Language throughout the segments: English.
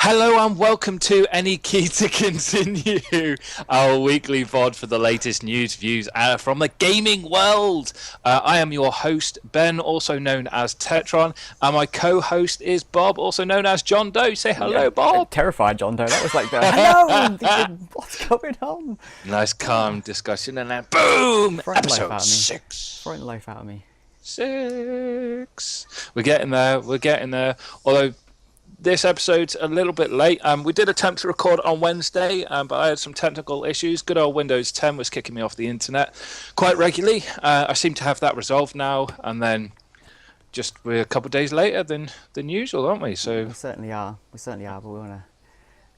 Hello and welcome to Any Key to Continue, our weekly VOD for the latest news, views from the gaming world. I am your host, Ben, also known as Tettron, and my co-host is Bob, also known as John Doe. Say hello, Bob. Terrified John Doe. That was like, hello, what's going on? Nice calm discussion, and then boom, episode 6. Throwing the life out of me. 6. We're getting there. Although this episode's a little bit late. We did attempt to record on Wednesday, but I had some technical issues. Good old Windows 10 was kicking me off the internet quite regularly. I seem to have that resolved now, and then we're a couple of days later than usual, aren't we? So we certainly are, but we want to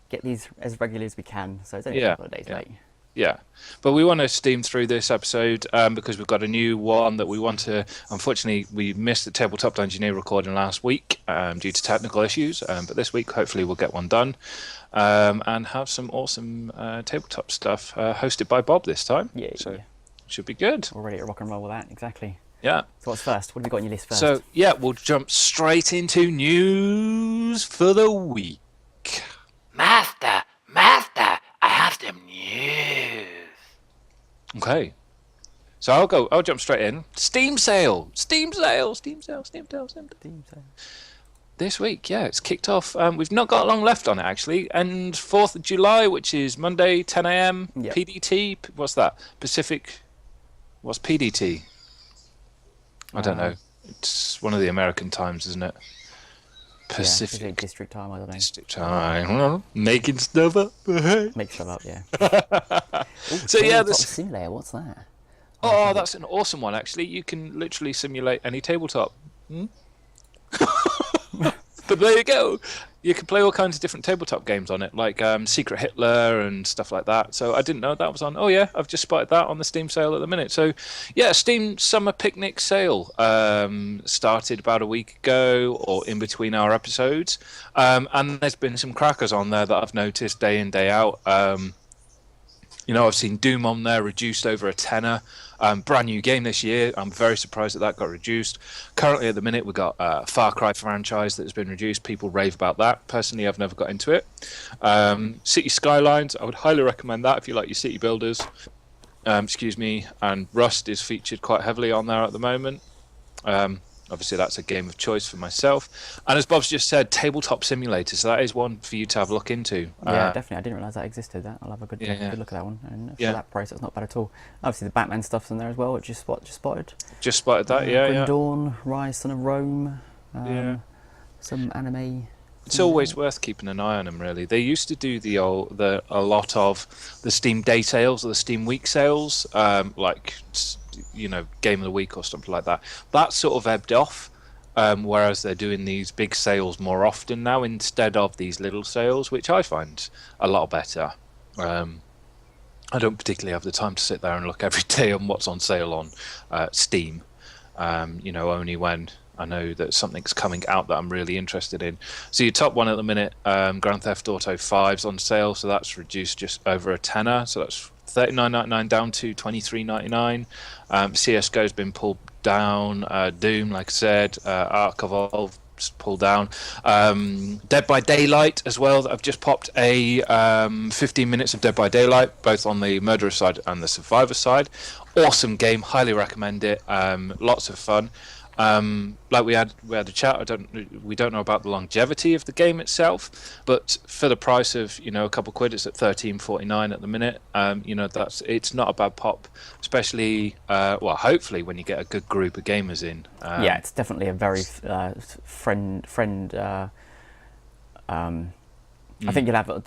get these as regularly as we can, so it's only a couple of days late. Yeah, but we want to steam through this episode because we've got a new one that we want to. Unfortunately, we missed the Tabletop Dungeoneer recording last week due to technical issues, but this week hopefully we'll get one done and have some awesome tabletop stuff hosted by Bob this time. So should be good. We're ready to rock and roll with that, exactly. Yeah. So what's first? What have you got on your list first? So we'll jump straight into news for the week. Master, I have some news. Okay. So I'll jump straight in. Steam sale. This week, it's kicked off. We've not got long left on it, actually. And 4th of July, which is Monday, 10 a.m. Yep. PDT. What's that? Pacific. What's PDT? I don't know. It's one of the American times, isn't it? Pacific District Time, I don't know. District Time. Making stuff up. Make stuff up, yeah. So Tabletop Simulator, what's that? Oh, that's an awesome one, actually. You can literally simulate any tabletop. But there you go. You can play all kinds of different tabletop games on it, like Secret Hitler and stuff like that. So I didn't know that was on. Oh, yeah, I've just spotted that on the Steam sale at the minute. So, Steam Summer Picnic Sale started about a week ago or in between our episodes. And there's been some crackers on there that I've noticed day in, day out. I've seen Doom on there reduced over a tenner. Brand new game this year. I'm very surprised that got reduced. Currently, at the minute, we've got a Far Cry franchise that has been reduced. People rave about that. Personally, I've never got into it. City Skylines, I would highly recommend that if you like your city builders. And Rust is featured quite heavily on there at the moment. Obviously, that's a game of choice for myself. And as Bob's just said, Tabletop Simulator. So that is one for you to have a look into. Yeah, definitely. I didn't realise that existed. I'll have a good look at that one. And for that price, it's not bad at all. Obviously, the Batman stuff's in there as well, which just spotted. Just spotted that, Grim Dawn, Rise, Son of Rome. Some anime. It's always worth keeping an eye on them, really. They used to do a lot of the Steam Day sales or the Steam Week sales, Game of the Week or something like that. That sort of ebbed off, whereas they're doing these big sales more often now instead of these little sales, which I find a lot better. I don't particularly have the time to sit there and look every day on what's on sale on Steam, only when I know that something's coming out that I'm really interested in. So your top one at the minute, Grand Theft Auto 5's on sale, so that's reduced just over a tenner, so that's $39.99 down to $23.99. CSGO's been pulled down. Doom, like I said, Ark Evolve pulled down. Dead by Daylight as well. I've just popped a 15 minutes of Dead by Daylight, both on the murderer side and the survivor side. Awesome game, highly recommend it. Lots of fun. We had a chat. We don't know about the longevity of the game itself, but for the price of a couple of quid, it's at $13.49 at the minute. It's not a bad pop, especially hopefully when you get a good group of gamers in. It's definitely a very friend. I think you'll have a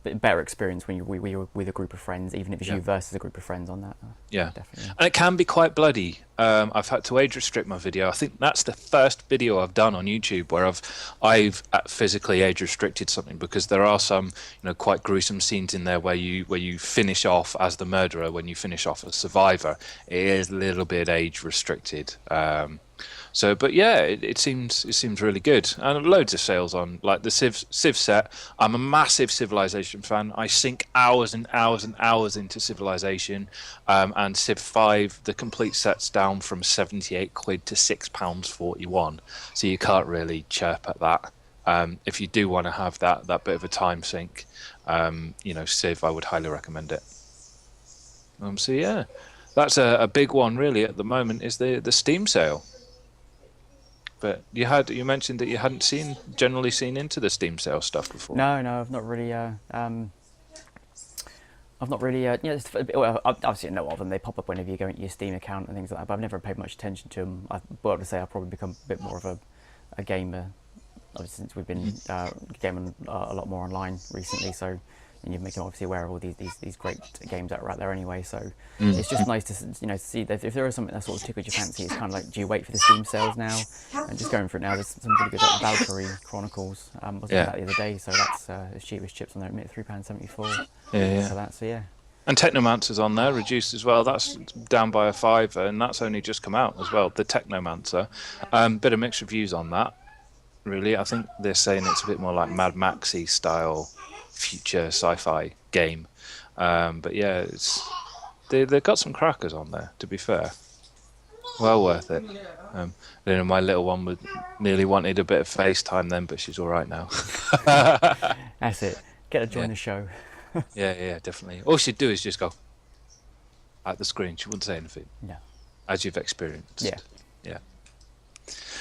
bit better experience when you're with a group of friends, even if it's you versus a group of friends on that. Definitely. And it can be quite bloody. I've had to age restrict my video. I think that's the first video I've done on YouTube where I've physically age restricted something, because there are some quite gruesome scenes in there where you finish off as the murderer, when you finish off as survivor. It is a little bit age restricted. It seems really good, and loads of sales on like the Civ set. I'm a massive Civilization fan. I sink hours and hours and hours into Civilization, and Civ 5, the complete set's down from 78 quid to £6.41. So you can't really chirp at that. if you do want to have that bit of a time sink, Civ, I would highly recommend it. So yeah, that's a big one really at the moment, is the Steam sale. But you mentioned that you hadn't generally seen into the Steam sale stuff before. No, I've not really. I've seen a lot of them. They pop up whenever you go into your Steam account and things like that. But I've never paid much attention to them. But to say I've probably become a bit more of a gamer, obviously, since we've been gaming a lot more online recently. So, and you're making obviously aware of all these great games that are out there anyway. So it's just nice to see that if there is something that sort of tickles your fancy, it's kind of like, do you wait for the Steam sales now? And just going for it now. There's some really good Valkyrie Chronicles. I was looking at that the other day, so that's as cheap as chips on there, £3.74. Yeah. So yeah. And Technomancer's on there, reduced as well. That's down by £5, and that's only just come out as well. The Technomancer, bit of mixed reviews on that. Really, I think they're saying it's a bit more like Mad Maxy style future sci-fi game. But yeah, they've got some crackers on there. To be fair, well worth it. My little one nearly wanted a bit of FaceTime then, but she's all right now. That's it. Get her to join the show. Yeah, definitely. All she'd do is just go at the screen. She wouldn't say anything. No. As you've experienced. Yeah.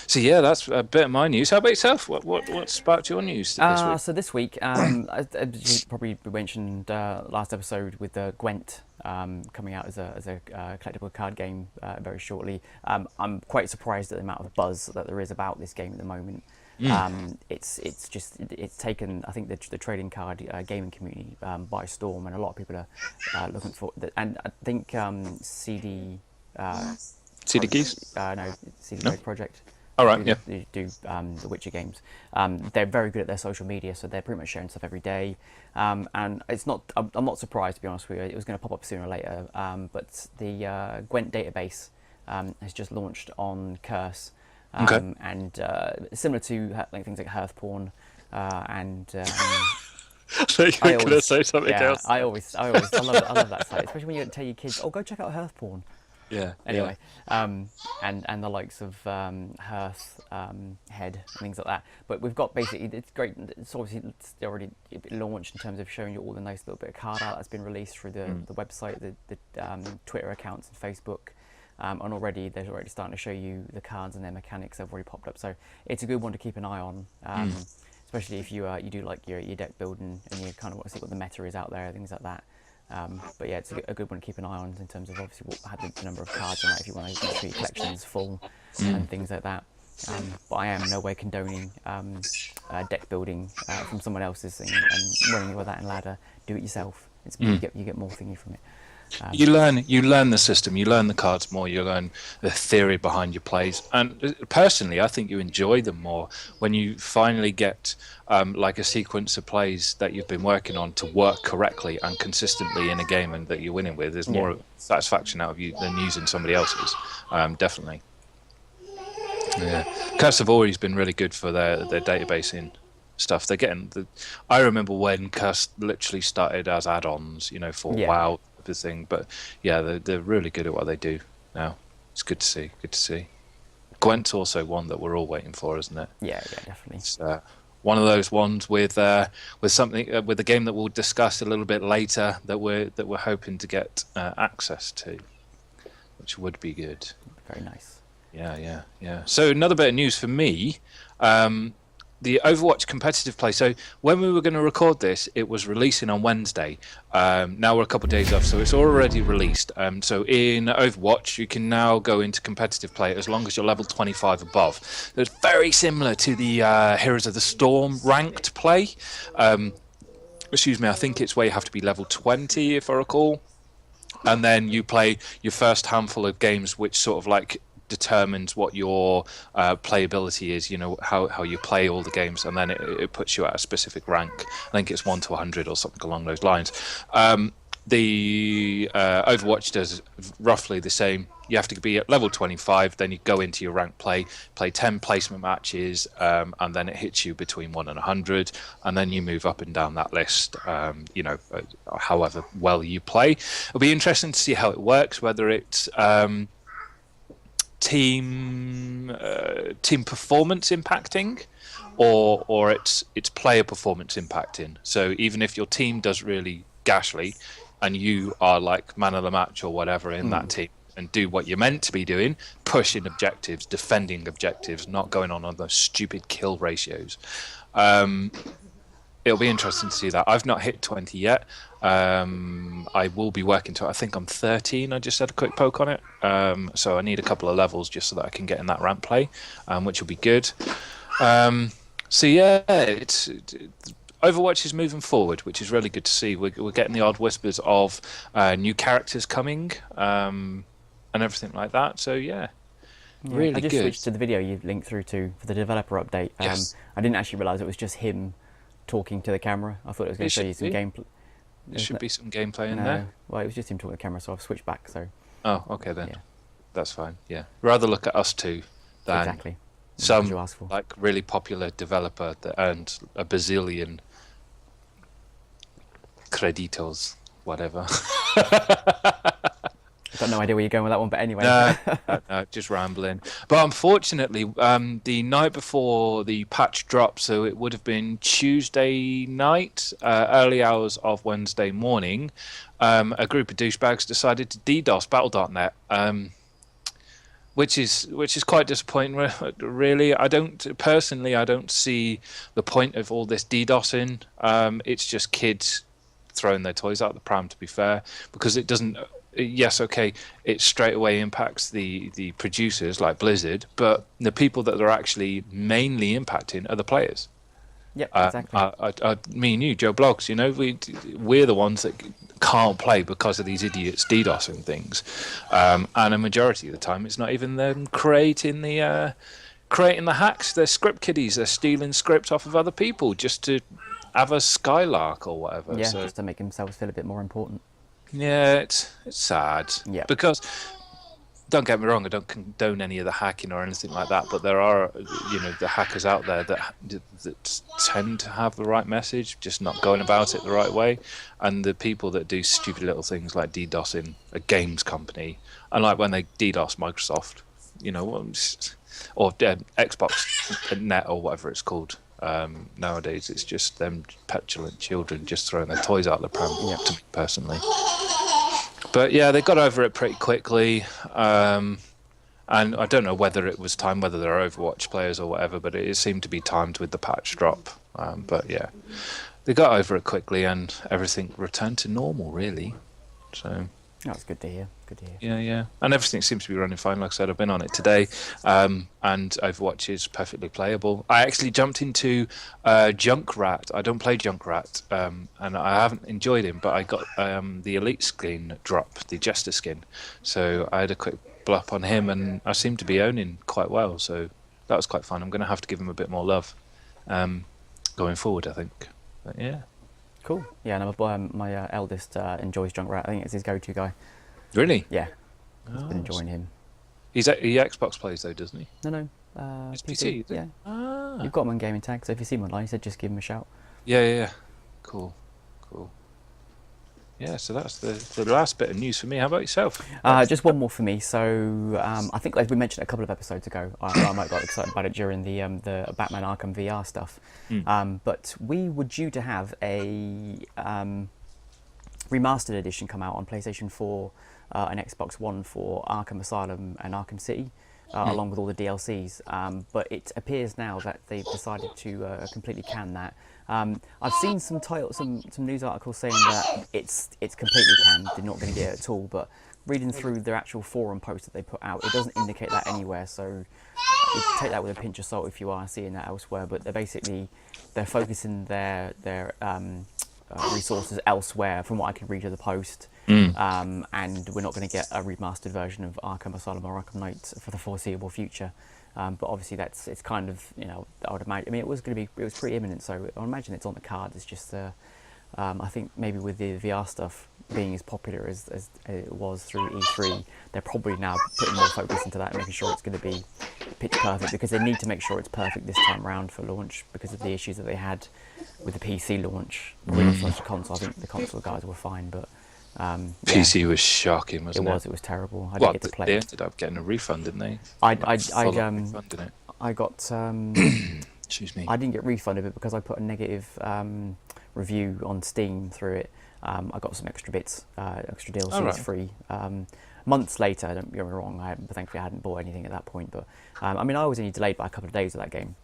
So yeah, that's a bit of my news. How about yourself? What sparked your news this week? So this week, as you probably mentioned last episode with the Gwent coming out as a collectible card game very shortly. I'm quite surprised at the amount of buzz that there is about this game at the moment. It's taken, I think, the trading card gaming community by storm, and a lot of people are looking for it. And I think CD Keys? No, CD Projekt. All right, They do the Witcher games. They're very good at their social media, so they're pretty much sharing stuff every day. And it's not. I'm not surprised, to be honest with you. It was going to pop up sooner or later. But the Gwent database has just launched on Curse. And similar to things like Hearthporn and. So you're going to say something else? I love that site, especially when you tell your kids, "Oh, go check out Hearthporn." Yeah. Anyway, and the likes of Hearth, Head, and things like that. But we've got basically, it's great. It's obviously already launched in terms of showing you all the nice little bit of card art that's been released through the website, the Twitter accounts, and Facebook. And already they're already starting to show you the cards and their mechanics have already popped up. So it's a good one to keep an eye on, especially if you do like your deck building and you kind of want to see what the meta is out there, things like that. But yeah, it's a good one to keep an eye on in terms of obviously the number of cards on that if you want to make sure your collection's full and things like that. But I am no way condoning deck building from someone else's thing and running with that in ladder. Do it yourself. You get more thingy from it. You learn the system, you learn the cards more, you learn the theory behind your plays, and personally I think you enjoy them more when you finally get like a sequence of plays that you've been working on to work correctly and consistently in a game and that you're winning with. There's more satisfaction out of you than using somebody else's. Definitely. Yeah, Curse have always been really good for their databasing stuff. They're getting I remember when Curse literally started as add-ons, for WoW thing, but yeah, they're really good at what they do now. It's good to see. Gwent's also one that we're all waiting for, isn't it? Yeah, definitely. It's one of those ones with something with a game that we'll discuss a little bit later that we're hoping to get access to, which would be good. Very nice. Yeah. So another bit of news for me. The Overwatch competitive play. So when we were going to record this, it was releasing on Wednesday. Now we're a couple of days off, so it's already released. So in Overwatch, you can now go into competitive play as long as you're level 25 above. It's very similar to the Heroes of the Storm ranked play. I think it's where you have to be level 20, if I recall. And then you play your first handful of games, which sort of like determines what your playability is, how you play all the games, and then it puts you at a specific rank. I think it's 1 to 100 or something along those lines. The Overwatch does roughly the same. You have to be at level 25, then you go into your rank play 10 placement matches, and then it hits you between 1 and 100, and then you move up and down that list, however well you play. It'll be interesting to see how it works, whether it's team performance impacting, or it's player performance impacting. So even if your team does really gashly, and you are like man of the match or whatever in that team, and do what you're meant to be doing, pushing objectives, defending objectives, not going on those stupid kill ratios. It'll be interesting to see that. I've not hit 20 yet. I will be working to it. I think I'm 13. I just had a quick poke on it. So I need a couple of levels just so that I can get in that ramp play, which will be good. So yeah, Overwatch is moving forward, which is really good to see. We're getting the odd whispers of new characters coming and everything like that. So yeah, really good. I just switched to the video you linked through to for the developer update. Yes. I didn't actually realise it was just him talking to the camera. I thought it was going to show you some gameplay. There should be some gameplay in No, there. well, it was just him talking to the camera, so I've switched back. So Oh, okay then. Yeah. That's fine. Yeah, rather look at us two than exactly. some What you asked for. like really popular developer that earned a bazillion creditos, whatever. I've got no idea where you're going with that one, but anyway. No, just rambling. But unfortunately, the night before the patch dropped, so it would have been Tuesday night, early hours of Wednesday morning, a group of douchebags decided to DDoS Battle.net, which is quite disappointing. Really, I don't see the point of all this DDoSing. It's just kids throwing their toys out the pram, to be fair, because it doesn't. Yes, okay, it straight away impacts the producers like Blizzard, but the people that are actually mainly impacting are the players. Yep, exactly. Me and you, Joe Blogs, we're the ones that can't play because of these idiots DDoSing things, and a majority of the time it's not even them creating the hacks. They're script kiddies. They're stealing script off of other people just to have a skylark or whatever. Yeah, So, just to make themselves feel a bit more important. yeah, it's sad. Yeah. Because don't get me wrong, I don't condone any of the hacking or anything like that, but there are, the hackers out there that tend to have the right message, just not going about it the right way, and the people that do stupid little things like DDoSing a games company, and like when they DDoS Microsoft, or Xbox Net or whatever it's called. Nowadays, it's just them petulant children just throwing their toys out the pram. To me personally, but yeah, they got over it pretty quickly. And I don't know whether it was timed, whether they're Overwatch players or whatever, but it seemed to be timed with the patch drop. But yeah, they got over it quickly, and everything returned to normal, really. So. That's good to hear. Good to hear. Yeah. And everything seems to be running fine. Like I said, I've been on it today, and Overwatch is perfectly playable. I actually jumped into Junkrat. I don't play Junkrat, and I haven't enjoyed him, but I got the Elite skin drop, the Jester skin. So I had a quick blup on him, and I seem to be owning quite well. So that was quite fun. I'm going to have to give him a bit more love going forward, I think. But yeah. Cool. Yeah, and my eldest enjoys Junkrat. I think it's his go-to guy. Really? Yeah. He's been enjoying him. He Xbox plays though, doesn't he? No. It's PC, is it? Yeah. Ah. You've got him on gaming tag, so if you see him online, he said just give him a shout. Yeah. Cool. Yeah, so that's the last bit of news for me. How about yourself? Just one more for me. So I think, like we mentioned a couple of episodes ago, I might got excited about it during the Batman Arkham VR stuff. But we were due to have a remastered edition come out on PlayStation 4 and Xbox One for Arkham Asylum and Arkham City, along with all the DLCs. But it appears now that they've decided to completely can that. I've seen some news articles saying that it's completely canned, they're not going to get it at all, but reading through their actual forum post that they put out, it doesn't indicate that anywhere, so you take that with a pinch of salt if you are seeing that elsewhere. But they're focusing their resources elsewhere, from what I can read of the post. And we're not going to get a remastered version of Arkham Asylum or Arkham Knight for the foreseeable future. But obviously it's kind of, I would imagine, it was pretty imminent, so I imagine it's on the card. It's just, I think maybe with the VR stuff being as popular as it was through E3, they're probably now putting more focus into that and making sure it's going to be pitch perfect, because they need to make sure it's perfect this time around for launch because of the issues that they had with the PC launch. When it launched the console, I think the console guys were fine, but PC was shocking, wasn't it? It was terrible. I didn't get to play they it. ended up getting a refund, didn't they? I refunding it. got Excuse me. I didn't get refunded, but because I put a negative review on Steam through it, I got some extra bits, extra DLCs free. Months later, don't get me wrong, thankfully I hadn't bought anything at that point, but I mean, I was only delayed by a couple of days with that game.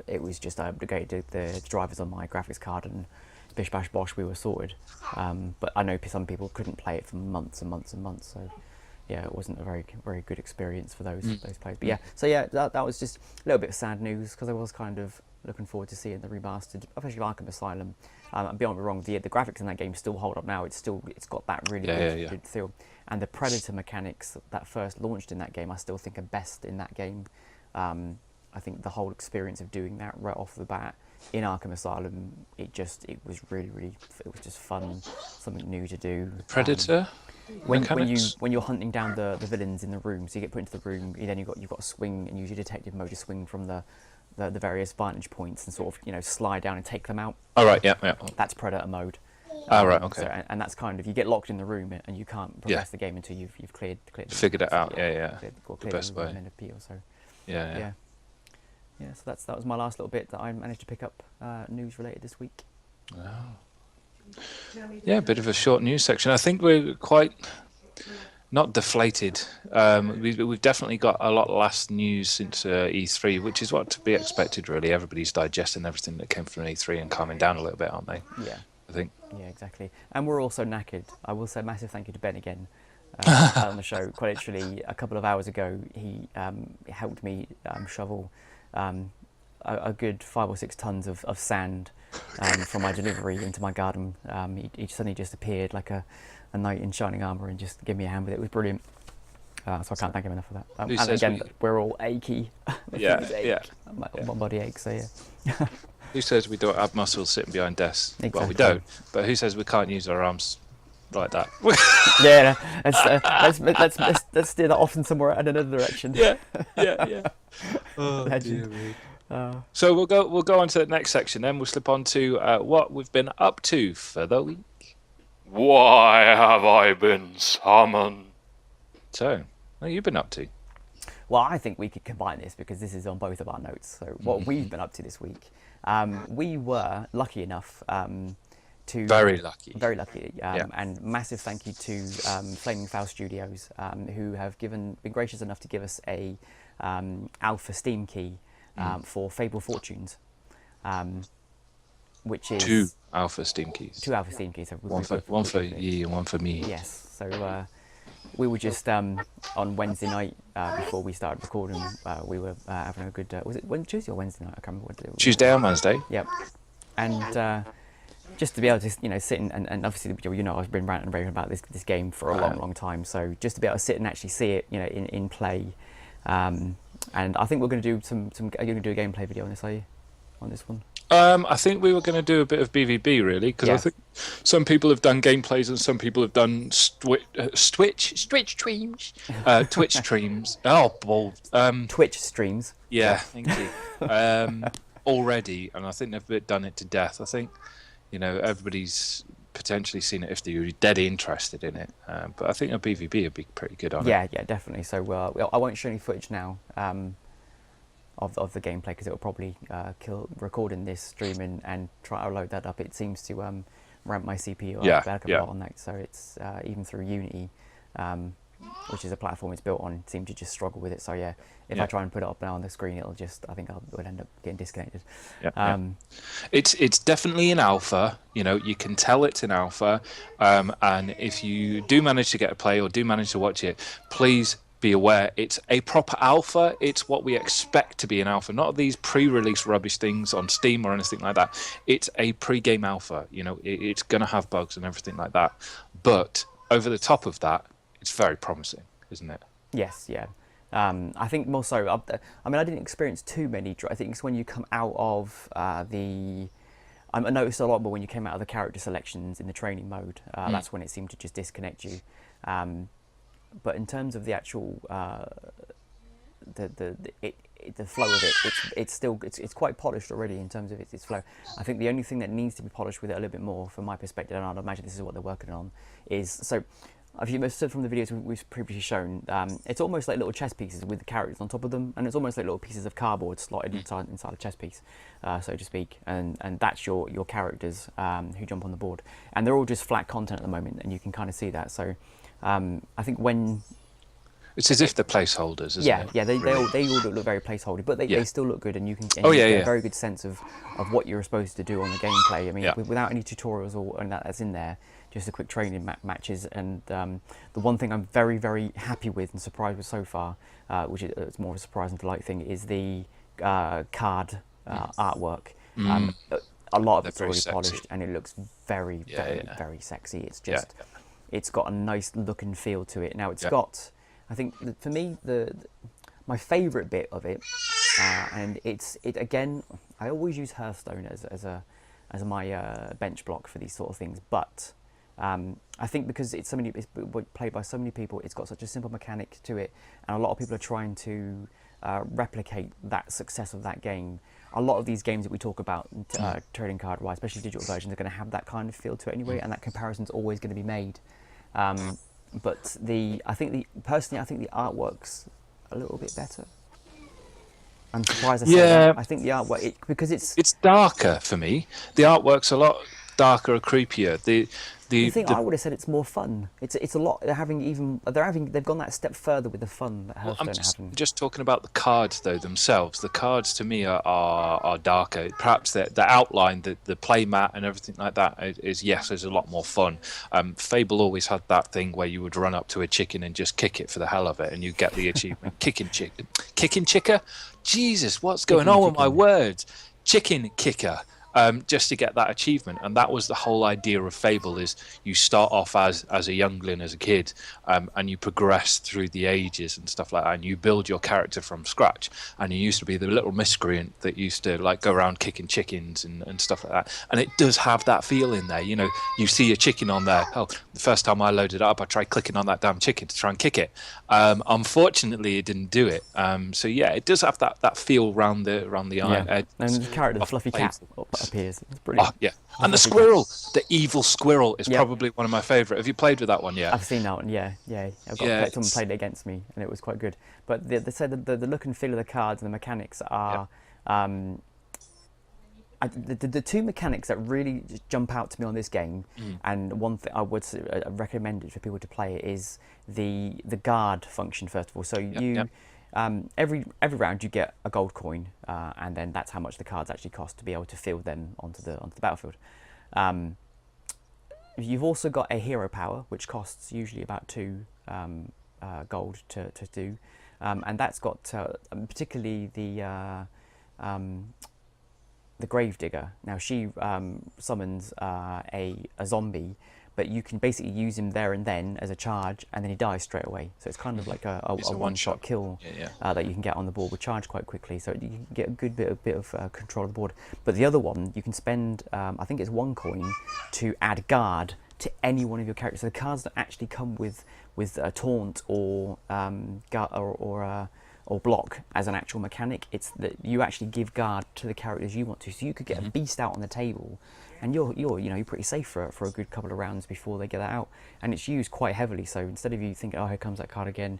It was just I upgraded the drivers on my graphics card, and bish bash bosh, we were sorted. But I know some people couldn't play it for months and months and months, so yeah, it wasn't a very good experience for those players. But yeah, so yeah, that was just a little bit of sad news, because I was kind of looking forward to seeing the remastered, especially ARKHAM Asylum. And beyond me wrong, the graphics in that game still hold up now. It's got that really good feel, and the Predator mechanics that first launched in that game, I still think are best in that game. I think the whole experience of doing that right off the bat in ARKHAM Asylum, it was really it was just fun, something new to do. Predator. When you're hunting down the villains in the room, so you get put into the room, you've got to swing and use your detective mode to swing from the various vantage points and sort of slide down and take them out. All right, yeah. That's Predator mode. Right, okay. So, and that's kind of, you get locked in the room and you can't progress the game until you've cleared figured it out. Cleared the best way. An appeal. So Yeah. So that was my last little bit that I managed to pick up news related this week. Yeah, a bit of a short news section. I think we're quite not deflated. We've definitely got a lot less news since E3, which is what to be expected, really. Everybody's digesting everything that came from E3 and calming down a little bit, aren't they? Yeah. I think. Yeah, exactly. And we're also knackered. I will say a massive thank you to Ben again on the show. Quite literally, a couple of hours ago, he helped me shovel a good 5 or 6 tons of sand from my delivery into my garden. He suddenly just appeared like a knight in shining armour and just gave me a hand with it. It was brilliant. So I can't thank him enough for that. And again, we're all achy. My body aches, so yeah. Who says we don't have muscles sitting behind desks? Exactly. Well, we don't. But who says we can't use our arms like that? Let's steer that off in somewhere in another direction. Yeah. Oh, dear me. So we'll go on to the next section. Then we'll slip on to what we've been up to for the week. Why have I been summoned? So, what have you been up to? Well, I think we could combine this because this is on both of our notes. So what we've been up to this week, we were lucky enough to... Very lucky. And massive thank you to Flaming Fowl Studios, who have been gracious enough to give us a alpha Steam key for Fable Fortunes, which is... 2 alpha Steam keys. 2 alpha Steam keys. So one for you and one for me. Yes. So we were just on Wednesday night before we started recording. We were having a good. Was it Tuesday or Wednesday night? I can't remember what it was. Tuesday and Wednesday. Yep. And just to be able to sit and obviously I've been ranting and raving about this game for a long time. So just to be able to sit and actually see it in play. And I think we're going to do are you going to do a gameplay video on this? Are you on this one? I think we were going to do a bit of BVB, really, because I think some people have done gameplays and some people have done Twitch streams. Oh, bold. Twitch streams. Yeah, thank you. Already, and I think they've done it to death. I think, everybody's potentially seen it if they're dead interested in it. But I think a BVB would be pretty good on it. Yeah, definitely. So I won't show any footage now. Of the gameplay because it will probably kill recording this stream and try to load that up. It seems to ramp my CPU up back a lot on that. So it's even through Unity, which is a platform it's built on, it seemed to just struggle with it. So if I try and put it up now on the screen, it'll end up getting disconnected. It's definitely in alpha. You can tell it's in alpha. And if you do manage to get a play or do manage to watch it, please be aware it's a proper alpha. It's what we expect to be an alpha, not these pre-release rubbish things on Steam or anything like that. It's a pre-game alpha. It's going to have bugs and everything like that, but over the top of that, it's very promising, isn't it? Yes, yeah. I think more so. I didn't experience too many. I think it's when you come out of I noticed a lot more when you came out of the character selections in the training mode. That's when it seemed to just disconnect you. But in terms of the actual the flow of it, it's quite polished already in terms of its flow. I think the only thing that needs to be polished with it a little bit more, from my perspective, and I'd imagine this is what they're working on, is If you said from the videos we've previously shown, it's almost like little chess pieces with the characters on top of them, and it's almost like little pieces of cardboard slotted inside a chess piece, so to speak. And that's your characters who jump on the board, and they're all just flat content at the moment, and you can kind of see that. So I think when it's as if they're placeholders, isn't it? Yeah, they all look very placeholder, but they still look good, and you can get a very good sense of what you're supposed to do on the gameplay. I mean, without any tutorials or that's in there, just a quick training matches. And the one thing I'm very, very happy with and surprised with so far, which is it's more of a surprise and delight thing, is the card artwork. A lot of it's already polished, and it looks very, very sexy. It's just, it's got a nice look and feel to it. Now it's got, I think for me, my favourite bit of it, and it again, I always use Hearthstone as my bench block for these sort of things, but I think because it's played by so many people, it's got such a simple mechanic to it, and a lot of people are trying to replicate that success of that game. A lot of these games that we talk about, trading card wise, especially digital versions, are going to have that kind of feel to it anyway, and that comparison's always going to be made. But personally, I think the artwork's a little bit better. I'm surprised I say that. I think the artwork, because it's darker for me. The artwork's a lot darker or creepier. I would have said it's more fun. It's a lot. They've gone that step further with the fun that Hearthstone I'm just talking about the cards though themselves. The cards to me are darker. Perhaps the outline, the play mat and everything like that is a lot more fun. Fable always had that thing where you would run up to a chicken and just kick it for the hell of it, and you get the achievement. Kicking chicker. Jesus, what's going on with my words? Chicken kicker. Just to get that achievement, and that was the whole idea of Fable. Is you start off as a youngling, as a kid, and you progress through the ages and stuff like that, and you build your character from scratch. And you used to be the little miscreant that used to like go around kicking chickens and stuff like that. And it does have that feel in there. You know, you see a chicken on there. Oh, the first time I loaded it up, I tried clicking on that damn chicken to try and kick it. Unfortunately, it didn't do it. So yeah, it does have that feel around the iron edge. And the character, the fluffy cat appears. It's brilliant. Oh, yeah. And the squirrel, the evil squirrel, is probably one of my favourite. Have you played with that one yet? I've seen that one. Yeah. Someone played it against me, and it was quite good. But they said the look and feel of the cards and the mechanics are. The two mechanics that really just jump out to me on this game, and one thing I would recommend it for people to play is the guard function first of all. So every round you get a gold coin, and then that's how much the cards actually cost to be able to field them onto the battlefield. You've also got a hero power, which costs usually about 2 gold to do, and that's got particularly the Gravedigger. Now she summons a zombie, but you can basically use him there and then as a charge, and then he dies straight away. So it's kind of like a one-shot kill that you can get on the board with charge quite quickly. So you can get a good bit of control of the board. But the other one, you can spend, I think it's 1 coin to add guard to any one of your characters. So the cards that actually come with a taunt or block as an actual mechanic, it's that you actually give guard to the characters you want to. So you could get a beast out on the table, and you're pretty safe for a good couple of rounds before they get that out. And it's used quite heavily. So instead of you thinking, oh, here comes that card again,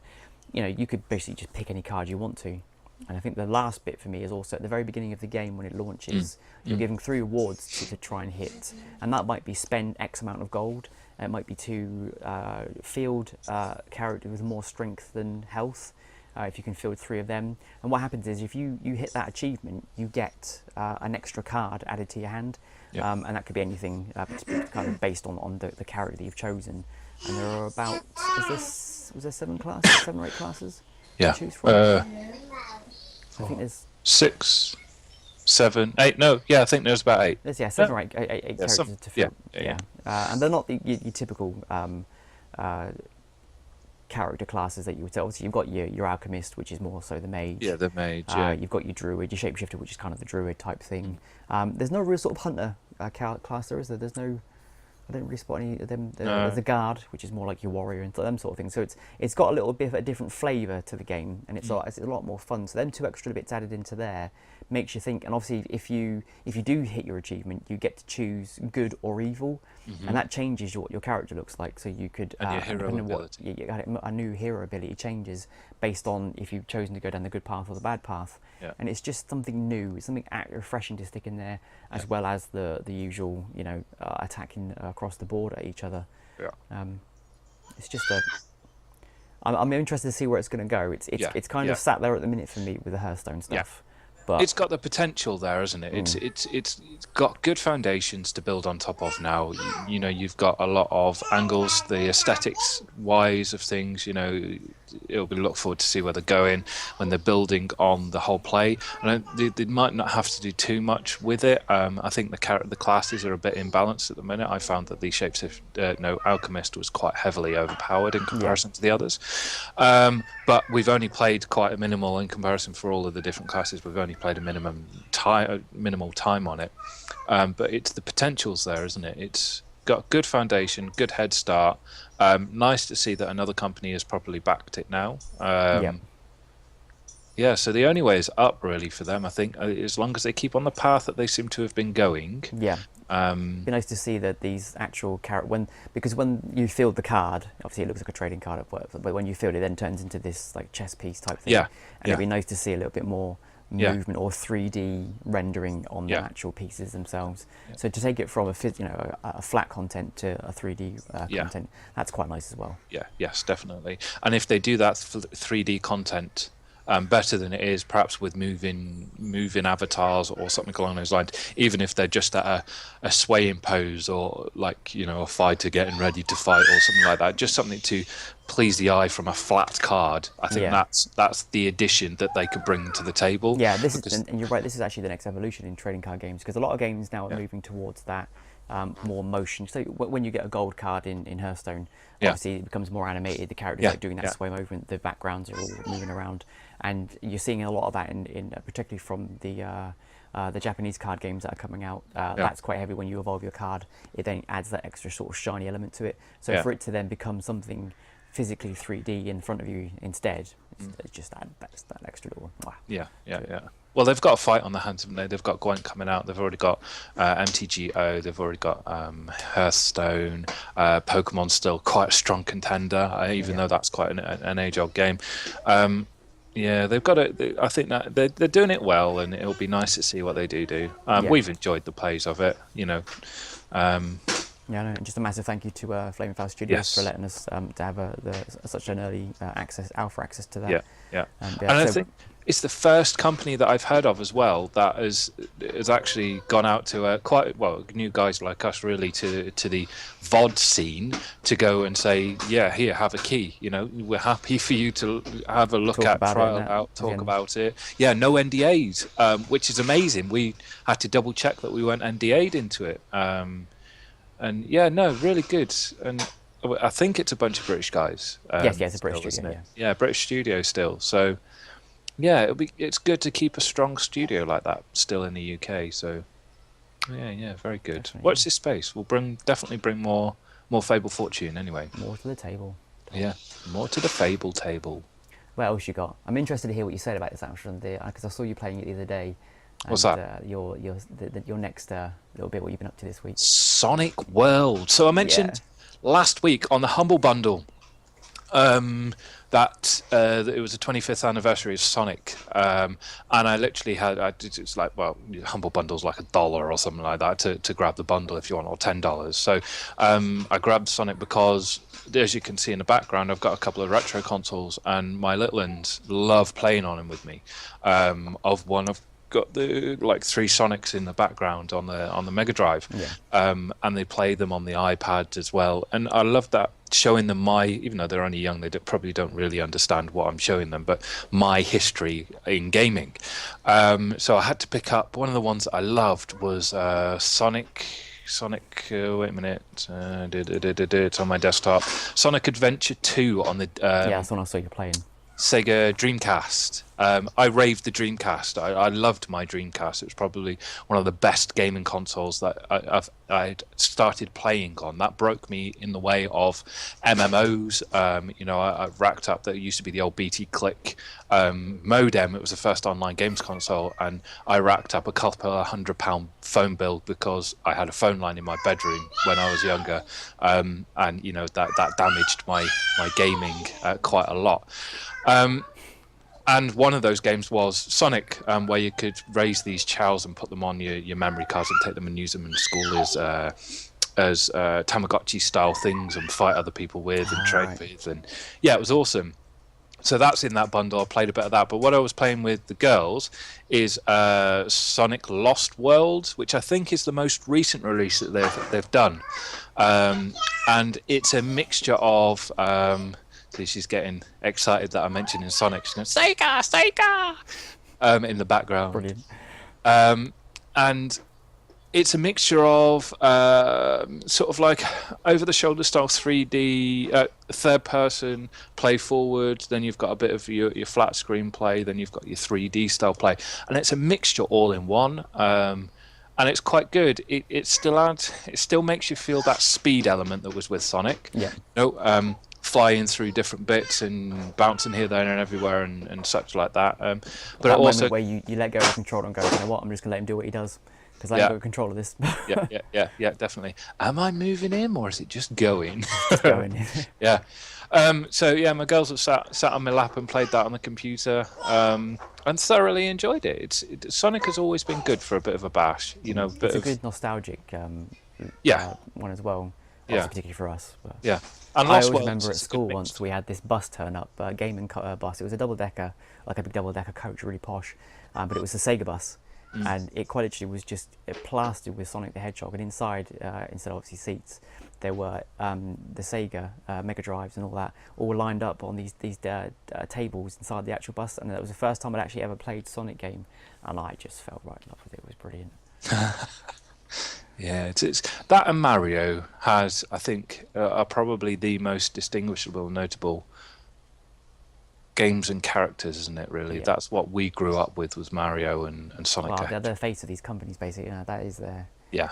you could basically just pick any card you want to. And I think the last bit for me is also at the very beginning of the game when it launches, you're giving 3 rewards to try and hit, and that might be spend X amount of gold. It might be to field character with more strength than health. If you can field 3 of them, and what happens is if you hit that achievement, you get an extra card added to your hand, and that could be anything, kind of based on the character that you've chosen. And there are about was there 7 or 8 classes? Yeah. To choose from? I think there's 6, 7, 8. No, yeah, I think there's about 8. There's 7 or 8 characters to field. And they're not your typical character classes that you would say. Obviously, you've got your alchemist, which is more so the mage. Yeah, the mage. You've got your druid, your shapeshifter, which is kind of the druid type thing. There's no real sort of hunter class there, is there? There's no. I didn't really spot any of them. No. There's a guard, which is more like your warrior and them sort of things. So it's got a little bit of a different flavour to the game, and it's a lot more fun. So them 2 extra bits added into there makes you think. And obviously, if you do hit your achievement, you get to choose good or evil, and that changes what your character looks like. So you could And your hero ability. You got a new hero ability changes based on if you've chosen to go down the good path or the bad path. Yeah. And it's just something new. It's something refreshing to stick in there, as well as the usual, attacking across the board at each other. Yeah. It's just I'm interested to see where it's going to go. It's kind of sat there at the minute for me with the Hearthstone stuff. But it's got the potential there, isn't it? It's got good foundations to build on top of now. You've got a lot of angles, the aesthetics wise of things. It'll be look forward to see where they're going when they're building on the whole play. And they might not have to do too much with it. I think the classes are a bit imbalanced at the minute. I found that the Alchemist was quite heavily overpowered in comparison to the others. But we've only played quite a minimal in comparison for all of the different classes. We've only played a minimal time on it. But it's the potential's there, isn't it? It's got good foundation, good head start. Nice to see that another company has properly backed it now. Yeah, so the only way is up really for them, I think, as long as they keep on the path that they seem to have been going. Yeah. It'd be nice to see that these actual because when you field the card, obviously it looks like a trading card at work, but when you field it, then turns into this like chess piece type thing. Yeah. And it'd be nice to see a little bit more movement or 3D rendering on the actual pieces themselves. So to take it from a flat content to a 3D content, that's quite nice as well. Yeah, yes, definitely. And if they do that 3D content better than it is, perhaps with moving avatars or something along those lines, even if they're just at a swaying pose or a fighter getting ready to fight or something like that, just something to please the eye from a flat card. I think that's the addition that they could bring to the table. Yeah, and you're right, this is actually the next evolution in trading card games, because a lot of games now are moving towards that more motion. So when you get a gold card in Hearthstone, obviously it becomes more animated. The characters doing that sway movement, the backgrounds are all moving around, and you're seeing a lot of that in particularly from the Japanese card games that are coming out. That's quite heavy. When you evolve your card, it then adds that extra sort of shiny element to it. So for it to then become something physically 3D in front of you instead, it's just that extra little. Yeah. Well, they've got a fight on their hands, haven't they? They've got Gwent coming out. They've already got MTGO. They've already got Hearthstone. Pokemon's still quite a strong contender, even though that's quite an age-old game. They've got it. I think that they're doing it well, and it'll be nice to see what they do. We've enjoyed the plays of it, and just a massive thank you to Flaming Fowl Studios for letting us to have such an early alpha access to that. And I think it's the first company that I've heard of as well that has actually gone out to new guys like us really to the VOD scene to go and say, here, have a key. We're happy for you to have a look at, trial out, talk about it. Yeah, no NDAs, which is amazing. We had to double check that we weren't NDA'd into it. And really good. And I think it's a bunch of British guys. Yes, it's a British studio. Yeah, British studio still. So, it's good to keep a strong studio like that still in the UK. So, very good. Definitely. Watch this space. We'll definitely bring more Fable Fortune anyway. More to the table. Yeah, more to the Fable table. What else you got? I'm interested to hear what you said about this actually, because I saw you playing it the other day. What's that? Your next little bit, what you've been up to this week. Sonic World. So I mentioned last week on the Humble Bundle that it was the 25th anniversary of Sonic, and I literally it's like, Humble Bundle's like $1 or something like that to grab the bundle if you want, or $10. So I grabbed Sonic because, as you can see in the background, I've got a couple of retro consoles, and my little ones love playing on them with me. I've got the 3 Sonics in the background on the Mega Drive, and they play them on the iPad as well. And I love that, showing them even though they're only young, they probably don't really understand what I'm showing them, but my history in gaming. So I had to pick up one of the ones that I loved was Sonic. Wait a minute. It's on my desktop. Sonic Adventure 2 on the. That's one I saw you playing. Sega Dreamcast. I raved the Dreamcast. I loved my Dreamcast. It was probably one of the best gaming consoles that I'd started playing on. That broke me in the way of MMOs. I racked up. That used to be the old BT Click modem. It was the first online games console, and I racked up a couple of £100 phone bill because I had a phone line in my bedroom when I was younger, and that damaged my gaming quite a lot. And one of those games was Sonic, where you could raise these chows and put them on your memory cards and take them and use them in school as Tamagotchi style things and fight other people with and trade with. And yeah, it was awesome. So that's in that bundle. I played a bit of that. But what I was playing with the girls is Sonic Lost World, which I think is the most recent release that they've done. And it's a mixture of... See, she's getting excited that I mentioned in Sonic. She's going, Sega! In the background. Brilliant. And it's a mixture of sort of like over-the-shoulder style 3D, third-person play forward. Then you've got a bit of your flat screen play. Then you've got your 3D style play. And it's a mixture all in one. And it's quite good. It still makes you feel that speed element that was with Sonic. Yeah. Flying through different bits and bouncing here, there, and everywhere, and such like that. But that also moment where you let go of the controller and go, you know what? I'm just gonna let him do what he does because I ain't got control of this. yeah, definitely. Am I moving him or is it just going? Just going. Yeah. So yeah, my girls have sat on my lap and played that on the computer, and thoroughly enjoyed it. Sonic has always been good for a bit of a bash, It's a good nostalgic one as well. Yeah. Particularly for us. But Yeah. And I always remember at school once we had this bus turn up, gaming bus. It was a double-decker, like a big double-decker coach, really posh, but it was a Sega bus. And it quite literally was just plastered with Sonic the Hedgehog. And inside, instead of obviously seats, there were the Sega Mega Drives and all that, all lined up on these tables inside the actual bus. And that was the first time I'd actually ever played Sonic game. And I just fell right in love with it. It was brilliant. Yeah, it's that and Mario has, I think, are probably the most distinguishable, notable games and characters, isn't it? Really, that's what we grew up with, was Mario and Sonic. Well, they're the face of these companies, basically. That is their. Yeah,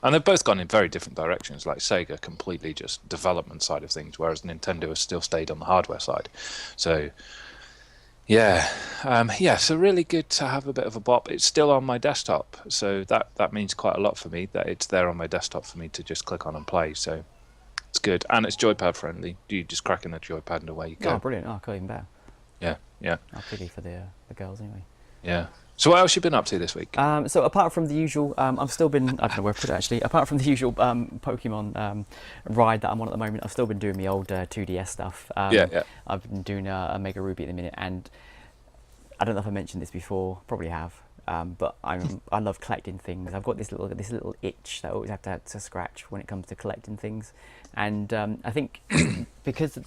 and they've both gone in very different directions. Like Sega, completely just development side of things, whereas Nintendo has still stayed on the hardware side. So. Yeah, so really good to have a bit of a bop. It's still on my desktop, so that means quite a lot for me, that it's there on my desktop for me to just click on and play, so it's good. And it's joypad friendly. You just crack in the joypad and away you go. Oh, brilliant. Oh, cool, even better. Yeah. Oh, pity for the girls, anyway. Yeah. So what else you been up to this week? So apart from the usual, I've still been, I don't know where to put it actually, apart from the usual Pokemon ride that I'm on at the moment, I've still been doing the old 2DS stuff. I've been doing a Mega Ruby at the minute, and I don't know if I mentioned this before, probably have, but I love collecting things. I've got this little itch that I always have to scratch when it comes to collecting things. And I think because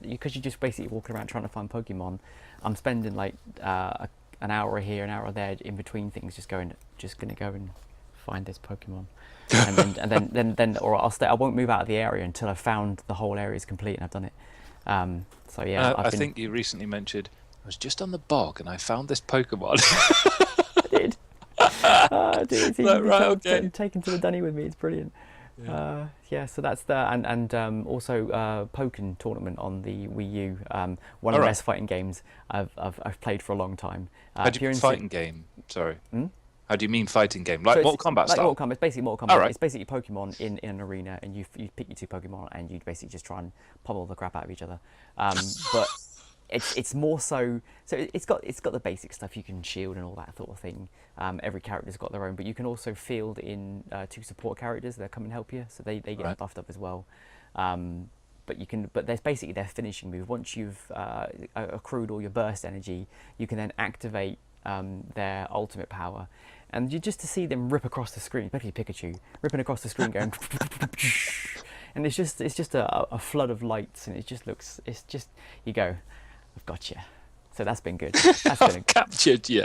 you're just basically walking around trying to find Pokemon, I'm spending like an hour here, an hour there in between things, just gonna go and find this Pokemon, and then or I won't move out of the area until I've found the whole area is complete and I've done it. So yeah, I think you recently mentioned I was just on the bog and I found this Pokemon. I did. Dude, right, okay. Taken to the dunny with me. It's brilliant. So that's the and also Pokken tournament on the Wii U. One of the best fighting games I've played for a long time. How do you mean fighting game? Sorry. How do you mean fighting game? Like Mortal Kombat like style? Mortal Kombat. It's basically Mortal Kombat. Right. It's basically Pokemon in an arena, and you pick your two Pokemon, and you basically just try and pummel the crap out of each other. But it's more so it's got the basic stuff. You can shield and all that sort of thing. Every character's got their own, but you can also field in two support characters that come and help you, so they get buffed up as well. But there's basically their finishing move. Once you've accrued all your burst energy, you can then activate their ultimate power, and you just to see them rip across the screen, especially Pikachu ripping across the screen, going, and it's just a flood of lights, and it's just you go, I've got you. So that's been good. That's been captured you.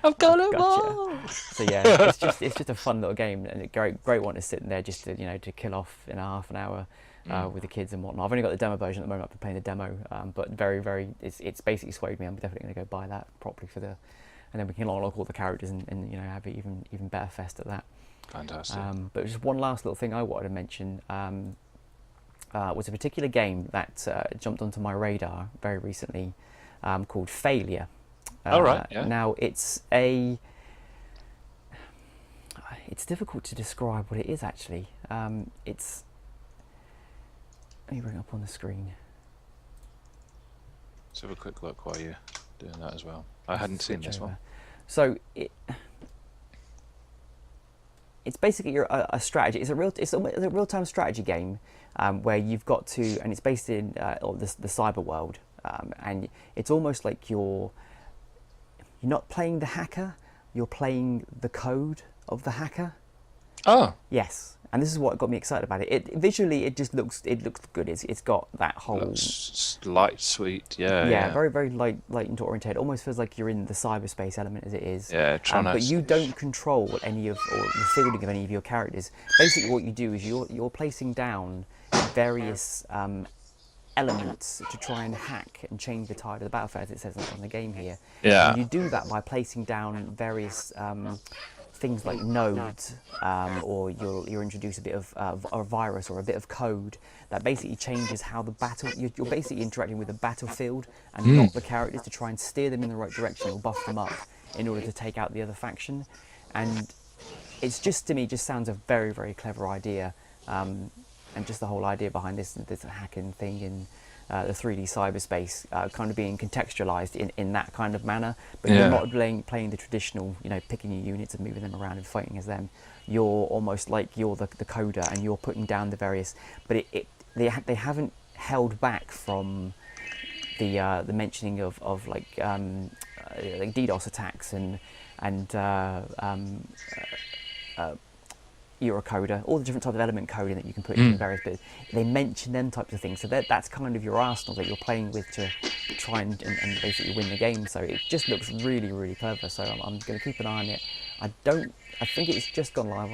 I've got them all. So yeah, it's just a fun little game, and a great one to sit in there just to to kill off in a half an hour. with the kids and whatnot. I've only got the demo version at the moment. I've been playing the demo, but very, it's basically swayed me. I'm definitely going to go buy that properly and then we can unlock all the characters and have an even better fest at that. Fantastic. But just one last little thing I wanted to mention was a particular game that jumped onto my radar very recently called Failure. All right. Yeah. Now it's difficult to describe what it is actually. Let me bring it up on the screen. Let's have a quick look while you're doing that as well. I hadn't seen this one. So it's basically a strategy. It's a real-time strategy game where you've got to, and it's based in the cyber world, and it's almost like you're not playing the hacker, you're playing the code of the hacker. Oh. Yes, and this is what got me excited about it. Visually, it looks good. It's got that whole light, sweet, yeah, very light and oriented. Almost feels like you're in the cyberspace element as it is. Yeah, but you don't control or the fielding of any of your characters. Basically, what you do is you're placing down various elements to try and hack and change the tide of the battlefield, as it says on the game here. Yeah. And you do that by placing down various things like nodes, or you'll introduce a bit of a virus or a bit of code that basically changes how the battle. You're basically interacting with the battlefield and not the characters to try and steer them in the right direction or buff them up in order to take out the other faction. And it's just, to me, just sounds a very, very clever idea. And just the whole idea behind this hacking thing in the 3D cyberspace kind of being contextualized in that kind of manner, but you're not playing the traditional, picking your units and moving them around and fighting as them. You're almost like you're the coder and you're putting down the various, but they haven't held back from the mentioning of like DDoS attacks and Eurocoder, all the different types of element coding that you can put in various bits. They mention them types of things, so that's kind of your arsenal that you're playing with to try and basically win the game. So it just looks really, really clever. So I'm going to keep an eye on it. I think it's just gone live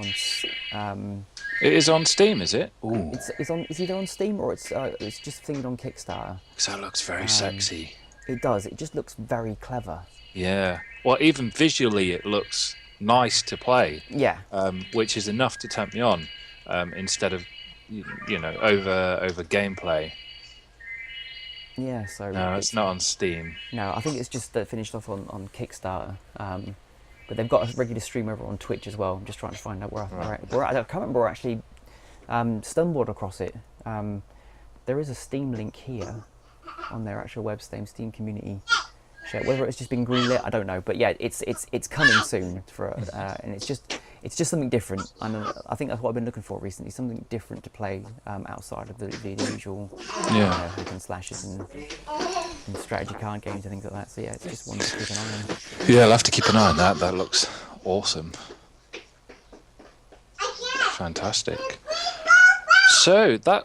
on. It is on Steam, is it? Ooh. It's either on Steam or it's just thinking on Kickstarter. So it looks very sexy. It does. It just looks very clever. Yeah. Well, even visually, it looks nice to play. Yeah. Which is enough to tempt me on, instead of over gameplay. Yeah. So no, it's not on Steam. No, I think it's just finished off on Kickstarter. But they've got a regular stream over on Twitch as well. I'm just trying to find out where I can't remember where I actually stumbled across it. There is a Steam link here on their actual web Steam community. Whether it's just been greenlit, I don't know, but yeah, it's coming soon and it's just something different. And I think that's what I've been looking for recently, something different to play outside of the usual hack and slashes and strategy card games and things like that. So yeah, it's just one to keep an eye on. Yeah, I'll have to keep an eye on that. That looks awesome. Fantastic. So that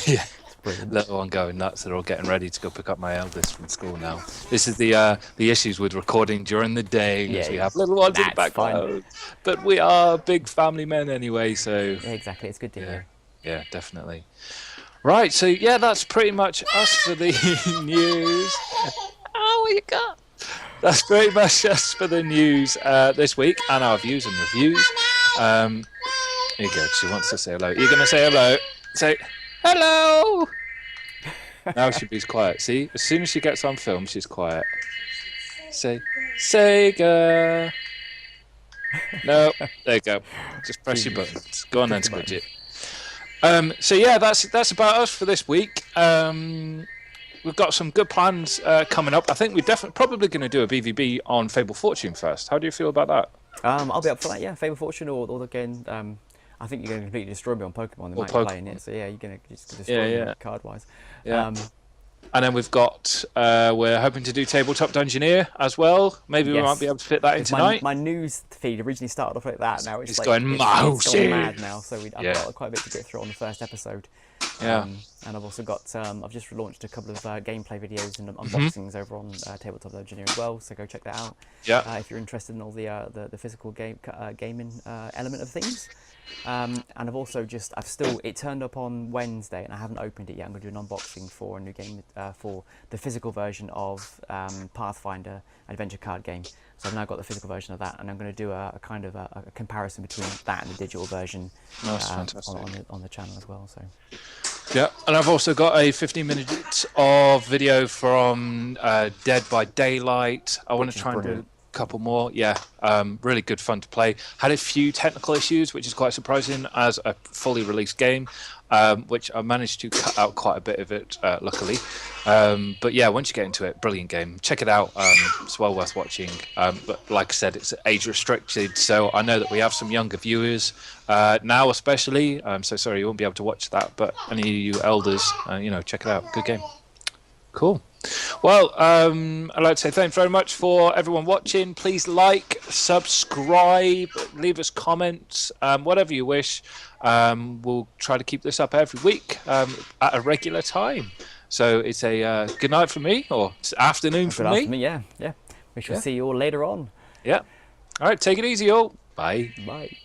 yeah. Brilliant. Little one going nuts. They're all getting ready to go pick up my eldest from school now. This is the issues with recording during the day, because we have little ones in the background. But we are big family men anyway, so yeah, exactly. It's good to hear. Yeah, definitely. Right, so yeah, that's pretty much us for the news. Oh, what you got? That's pretty much us for the news this week and our views and reviews. Here you go. She wants to say hello. You're going to say hello. Say hello. Now she be quiet. See, as soon as she gets on film, she's quiet. Say Sega. No, there you go. Just press your buttons. Go on then, Squidget. So yeah, that's about us for this week. We've got some good plans coming up. I think we're probably going to do a BVB on Fable Fortune first. How do you feel about that? I'll be up for that. Yeah, Fable Fortune or again. I think you're going to completely destroy me on Pokemon. They might be playing it, so yeah, you're going to just destroy me card-wise. Yeah. And then we've got, we're hoping to do Tabletop Dungeoneer as well. Maybe we might be able to fit that in tonight. My news feed originally started off like that. Now it's like, going it's gone mad now. So I've got quite a bit to get through on the first episode. Yeah. And I've also got, I've just launched a couple of gameplay videos and unboxings over on Tabletop Dungeoneer as well. So go check that out. Yeah. If you're interested in all the physical gaming element of things. And it turned up on Wednesday, and I haven't opened it yet. I'm going to do an unboxing for a new game, for the physical version of Pathfinder adventure card game. So I've now got the physical version of that, and I'm going to do a kind of a comparison between that and the digital version on the channel as well. So. Yeah, and I've also got a 15 minutes of video from Dead by Daylight. I want to try and do a couple more. Yeah, really good fun to play. Had a few technical issues, which is quite surprising as a fully released game, which I managed to cut out quite a bit of it, luckily. But yeah, once you get into it, brilliant game. Check it out. It's well worth watching. But like I said, it's age restricted, so I know that we have some younger viewers now, especially. So sorry, you won't be able to watch that. But any of you elders, check it out. Good game. Cool. Well, I'd like to say thanks very much for everyone watching. Please like, subscribe, leave us comments, whatever you wish. We'll try to keep this up every week at a regular time. So it's a good night for me, or it's afternoon for me. Yeah. We shall see you all later on. Yeah. All right, take it easy, all. Bye. Bye.